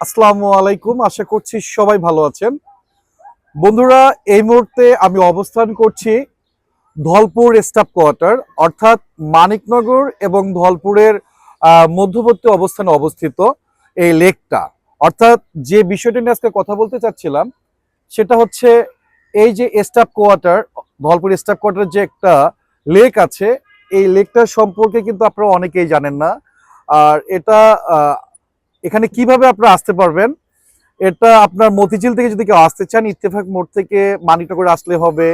আসসালামু আলাইকুম। আশা করছি সবাই ভালো আছেন। বন্ধুরা, এই মুহূর্তে আমি অবস্থান করছি ধলপুর স্টাফ কোয়ার্টার, অর্থাৎ মানিকনগর এবং ধলপুরের মধ্যবর্তী অবস্থানে অবস্থিত এই লেকটা। অর্থাৎ যে বিষয়টি নিয়ে আজকে কথা বলতে চাচ্ছিলাম সেটা হচ্ছে এই যে staff quarter, Dhalpur staff quarter যে একটা লেক আছে, এই লেকটার সম্পর্কে কিন্তু আপনারা অনেকেই জানেন না। আর এটা এখানে কিভাবে আপনারা আসতে পারবেন, এটা আপনার মতিঝিল থেকে যদি কেউ আসতে চান, ইত্তেফাক মোড় থেকে মানিকনগর আসলে হবে।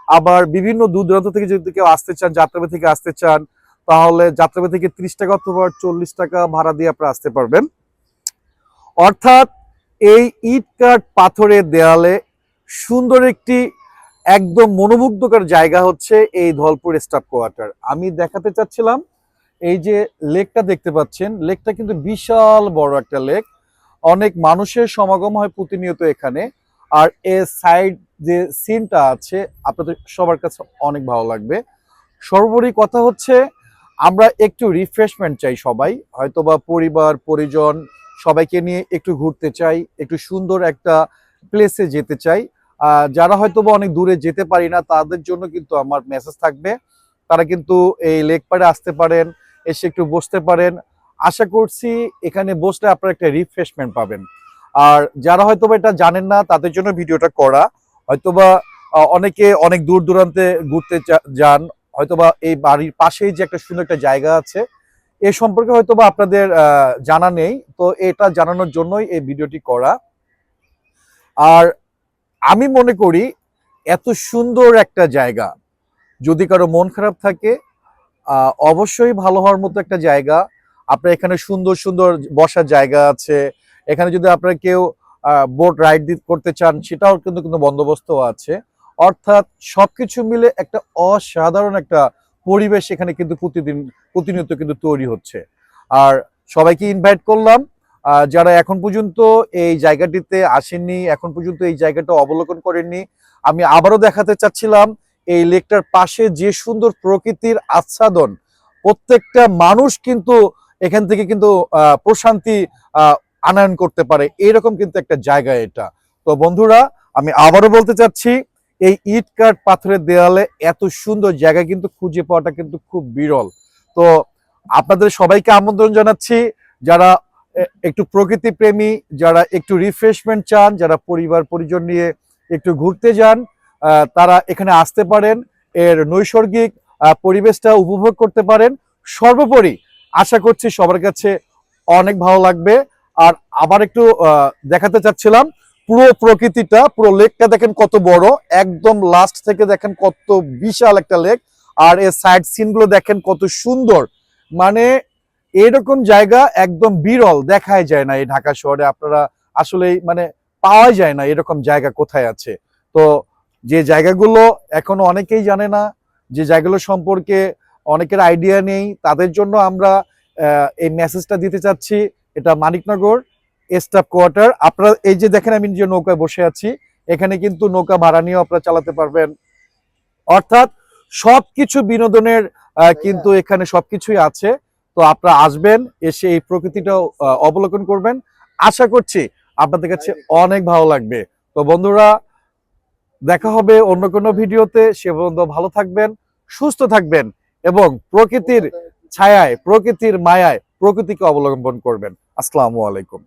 আবার বিভিন্ন দূর দূরান্ত থেকে যদি কেউ আসতে চান, যাত্রাবাড়ি থেকে আসতে চান, তাহলে যাত্রাবাড়ি থেকে 30 টাকা অথবা 40 টাকা ভাড়া দিয়ে আপনারা আসতে পারবেন। অর্থাৎ এই ইট কাঠ পাথরের দেয়ালে সুন্দর একটি একদম মনোমুগ্ধকর জায়গা হচ্ছে এই ধলপুর স্টাফ কোয়ার্টার। আমি দেখাতে চাচ্ছিলাম, এই যে লেকটা দেখতে পাচ্ছেন, লেকটা কিন্তু বিশাল বড় একটা লেক। অনেক মানুষের সমাগম হয় প্রতিনিয়ত এখানে। আর এর সাইড যে সিনটা আছে আপনাদের সবার কাছে অনেক ভালো লাগবে। সর্বোপরি কথা হচ্ছে, আমরা একটু রিফ্রেশমেন্ট চাই সবাই, হয়তোবা পরিবার পরিজন সবাইকে নিয়ে একটু ঘুরতে চাই, একটু সুন্দর একটা প্লেসে যেতে চাই। যারা হয়তোবা অনেক দূরে যেতে পারি না তাদের জন্য কিন্তু আমার মেসেজ থাকবে, তারা কিন্তু এই লেক পাড়ে আসতে পারেন, এসে একটু বসতে পারেন। আশা করছি এখানে বসলে আপনারা একটা রিফ্রেশমেন্ট পাবেন। আর যারা হয়তোবা এটা জানেন না তাদের জন্য ভিডিওটা করা। হয়তোবা অনেকে অনেক দূর দূরান্তে ঘুরতে যান, হয়তোবা এই বাড়ির পাশেই যে একটা সুন্দর একটা জায়গা আছে এ সম্পর্কে হয়তোবা আপনাদের জানা নেই, তো এটা জানানোর জন্যই এই ভিডিওটি করা। আর আমি মনে করি এত সুন্দর একটা জায়গা, যদি কারো মন খারাপ থাকে, অবশ্যই ভালো হওয়ার মতো একটা জায়গা। আপনার এখানে সুন্দর সুন্দর বসার জায়গা আছে। এখানে যদি আপনারা কেউ বোট রাইড করতে চান সেটাও কিন্তু কিন্তু বন্দোবস্ত আছে। অর্থাৎ সবকিছু মিলে একটা অসাধারণ একটা পরিবেশ এখানে কিন্তু প্রতিনিয়ত কিন্তু তৈরি হচ্ছে। আর সবাইকে ইনভাইট করলাম, যারা এখন পর্যন্ত এই জায়গাটিতে আসেননি, এখন পর্যন্ত এই জায়গাটা অবলোকন করেননি, আমি আবারও দেখাতে চাচ্ছিলাম এই লেকটার পাশে যে সুন্দর প্রকৃতির আচ্ছাদন। প্রত্যেকটা মানুষ কিন্তু এখান থেকে কিন্তু প্রশান্তি আনয়ন করতে পারে, এরকম কিন্তু একটা জায়গা এটা। তো বন্ধুরা, আমি আবারও বলতে চাচ্ছি, এই ইট কাঠ পাথরের দেয়ালে এত সুন্দর জায়গা কিন্তু খুঁজে পাওয়াটা কিন্তু খুব বিরল। তো আপনাদের সবাইকে আমন্ত্রণ জানাচ্ছি, যারা একটু প্রকৃতি প্রেমী, যারা একটু রিফ্রেশমেন্ট চান, যারা পরিবার পরিজন নিয়ে একটু ঘুরতে যান, তারা এখানে আসতে পারেন, এর নৈসর্গিক পরিবেশটা উপভোগ করতে পারেন। সর্বোপরি আশা করছি সবার কাছে অনেক ভালো লাগবে। আর আবার একটু দেখাতে চাচ্ছিলাম পুরো প্রকৃতিটা, পুরো লেকটা দেখেন কত বড়, একদম লাস্ট থেকে দেখেন কত বিশাল একটা লেক। আর এর সাইড সিনগুলো দেখেন কত সুন্দর। মানে এরকম জায়গা একদম বিরল, দেখাই যায় না এই ঢাকা শহরে। আপনারা আসলে মানে পাওয়া যায় না এরকম জায়গা কোথায় আছে। তো যে জায়গাগুলো এখনো অনেকেই জানে না, যে জায়গাগুলো সম্পর্কে অনেকের আইডিয়া নেই, তাদের জন্য আমরা এই মেসেজটা দিতে চাচ্ছি। এটা মানিকনগর স্টাফ কোয়ার্টার। আপনারা এই যে দেখেন আমি যে নৌকায় বসে আছি, এখানে কিন্তু নৌকা ভাড়া নিয়েও আপনারা চালাতে পারবেন। অর্থাৎ সবকিছু বিনোদনের কিন্তু এখানে সবকিছুই আছে। তো আপনারা আসবেন, এসে এই প্রকৃতিটাও অবলোকন করবেন। আশা করছি আপনাদের কাছে অনেক ভালো লাগবে। তো বন্ধুরা, দেখা হবে অন্য কোনো ভিডিওতে। সে পর্যন্ত ভালো থাকবেন, সুস্থ থাকবেন এবং প্রকৃতির ছায়ায়, প্রকৃতির মায়ায় প্রকৃতিকে অবলম্বন করবেন। আসসালামু আলাইকুম।